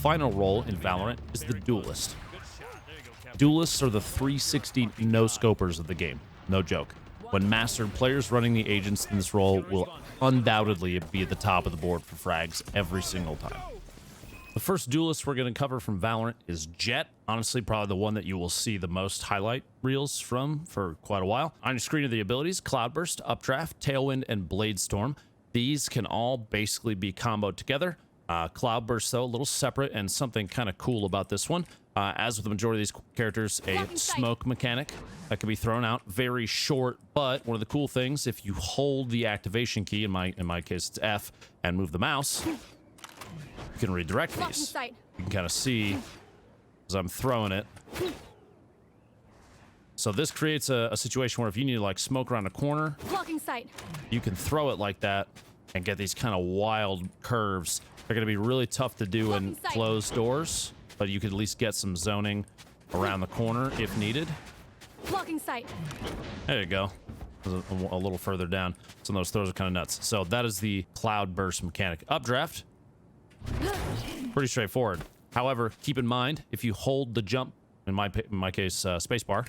final role in Valorant is the Duelist. Duelists are the 360 no-scopers of the game. No joke. When mastered, players running the agents in this role will undoubtedly be at the top of the board for frags every single time. The first duelist we're going to cover from Valorant is Jett. Honestly, probably the one that you will see the most highlight reels from for quite a while. On your screen are the abilities: Cloudburst, Updraft, Tailwind, and Bladestorm. These can all basically be comboed together. Cloudburst, though, a little separate, and something kind of cool about this one. As with the majority of these characters, a smoke mechanic that can be thrown out. Very short, but one of the cool things, if you hold the activation key, in my case it's F, and move the mouse, you can redirect these. You can kind of see as I'm throwing it. So this creates a situation where if you need to like smoke around a corner, you can throw it like that and get these kind of wild curves. They're going to be really tough to do in closed doors, but you could at least get some zoning around the corner if needed. There you go. A little further down. Some of those throws are kind of nuts. So that is the cloud burst mechanic. Updraft, pretty straightforward. However, keep in mind, if you hold the jump, in my case, spacebar,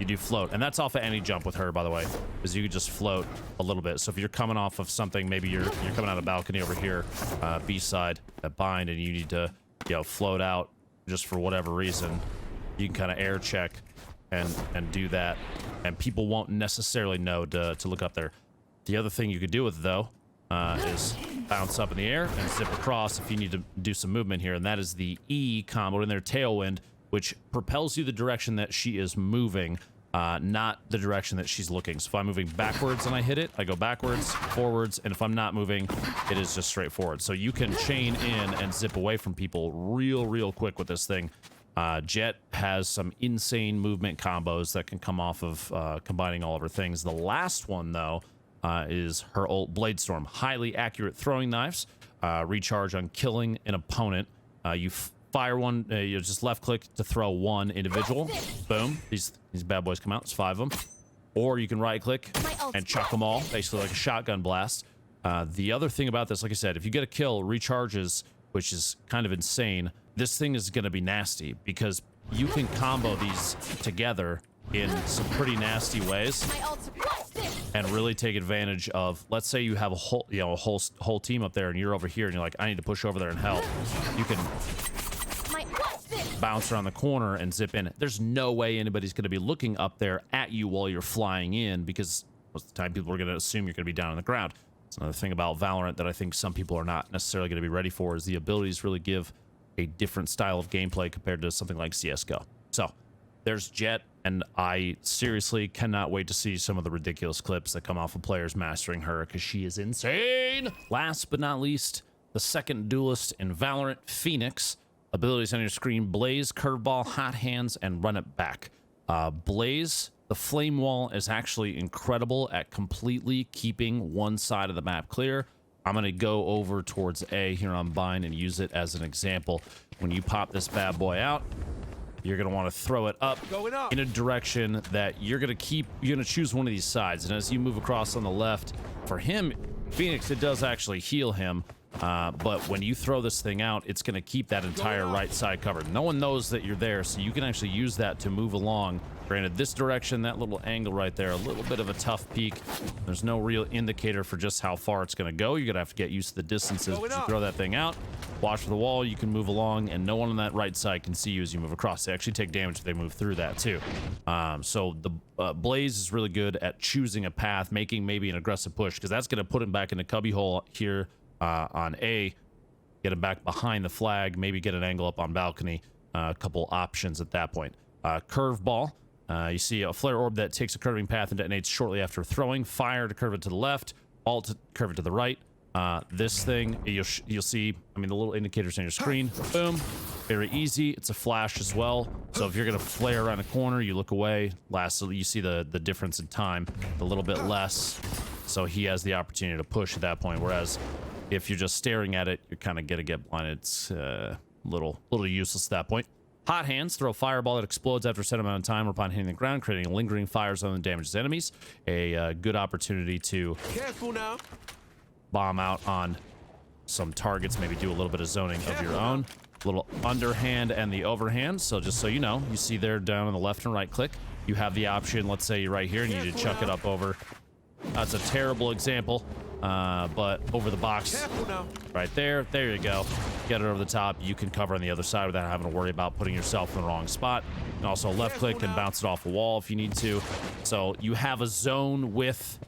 you do float. And that's off of any jump with her, by the way, is you could just float a little bit. So if you're coming off of something, maybe you're coming out of balcony over here, B side, that bind, and you need to, float out just for whatever reason, you can kind of air check and do that. And people won't necessarily know to look up there. The other thing you could do with it, though, is bounce up in the air and zip across if you need to do some movement here. And that is the E combo in their Tailwind, which propels you the direction that she is moving, not the direction that she's looking. So if I'm moving backwards and I hit it, I go backwards, forwards, and if I'm not moving, it is just straight forward. So you can chain in and zip away from people real quick with this thing. Jett has some insane movement combos that can come off of combining all of her things. The last one, though, is her ult Bladestorm. Highly accurate throwing knives, recharge on killing an opponent. You fire one, you just left click to throw one individual. Boom. These bad boys come out. It's 5 of them. Or you can right click and chuck them all, basically like a shotgun blast. The other thing about this, like I said, if you get a kill, recharges, which is kind of insane. This thing is going to be nasty because you can combo these together in some pretty nasty ways and really take advantage of, let's say you have a whole team up there and you're over here and you're like, I need to push over there and help. You can bounce around the corner and zip in. There's no way anybody's going to be looking up there at you while you're flying in, because most of the time people are going to assume you're going to be down on the ground. It's another thing about Valorant that I think some people are not necessarily going to be ready for, is the abilities really give a different style of gameplay compared to something like CSGO. So there's Jett, and I seriously cannot wait to see some of the ridiculous clips that come off of players mastering her, because she is insane. Last but not least, the second duelist in Valorant, Phoenix. Abilities on your screen: Blaze, Curveball, Hot Hands, and Run It Back. Blaze, the flame wall, is actually incredible at completely keeping one side of the map clear. I'm going to go over towards A here on Bind and use it as an example. When you pop this bad boy out, you're going to want to throw it up in a direction that you're going to choose one of these sides. And as you move across on the left, for him, Phoenix, it does actually heal him. But when you throw this thing out, it's going to keep that entire right side covered. No one knows that you're there, so you can actually use that to move along. Granted, this direction, that little angle right there, a little bit of a tough peak. There's no real indicator for just how far it's going to go. You're going to have to get used to the distances. But you throw that thing out, watch for the wall, you can move along, and no one on that right side can see you as you move across. They actually take damage if they move through that, too. So the Blaze is really good at choosing a path, making maybe an aggressive push, because that's going to put him back in the cubbyhole here on A, get him back behind the flag, maybe get an angle up on balcony. A couple options at that point. Curveball. You see a flare orb that takes a curving path and detonates shortly after throwing. Fire to curve it to the left. Alt to curve it to the right. This thing, you'll see, I mean, the little indicators on your screen. Boom. Very easy. It's a flash as well. So if you're going to flare around a corner, you look away. Lastly, you see the difference in time, a little bit less. So he has the opportunity to push at that point. Whereas if you're just staring at it, you're kind of going to get blinded. It's a little useless at that point. Hot Hands, throw a fireball that explodes after a set amount of time or upon hitting the ground, creating a lingering fire zone that damages enemies. A good opportunity to bomb out on some targets, maybe do a little bit of zoning of your own. Little underhand and the overhand. So just so you know, you see there down on the left and right click, you have the option. Let's say you're right here and you need to chuck it up over. That's a terrible example, but over the box right there. There you go. Get it over the top. You can cover on the other side without having to worry about putting yourself in the wrong spot. And also left click and bounce it off a wall if you need to. So you have a zone with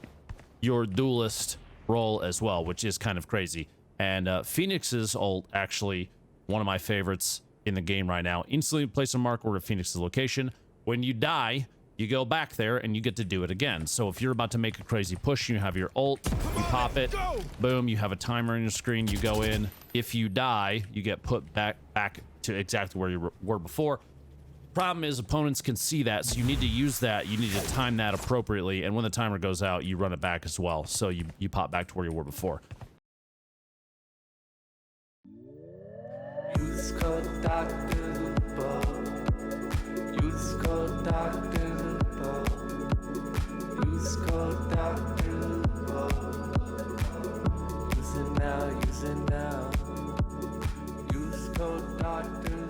your duelist role as well, which is kind of crazy. And Phoenix's ult, actually one of my favorites in the game right now. Instantly place a marker at Phoenix's location. When you die, you go back there and you get to do it again. So if you're about to make a crazy push, you have your ult, you pop it, boom, you have a timer on your screen, you go in. If you die, you get put back to exactly where you were before. Problem is, opponents can see that, so you need to use that. You need to time that appropriately, and when the timer goes out, you run it back as well. So you pop back to where you were before. Use code Drlupo. Use code Drlupo.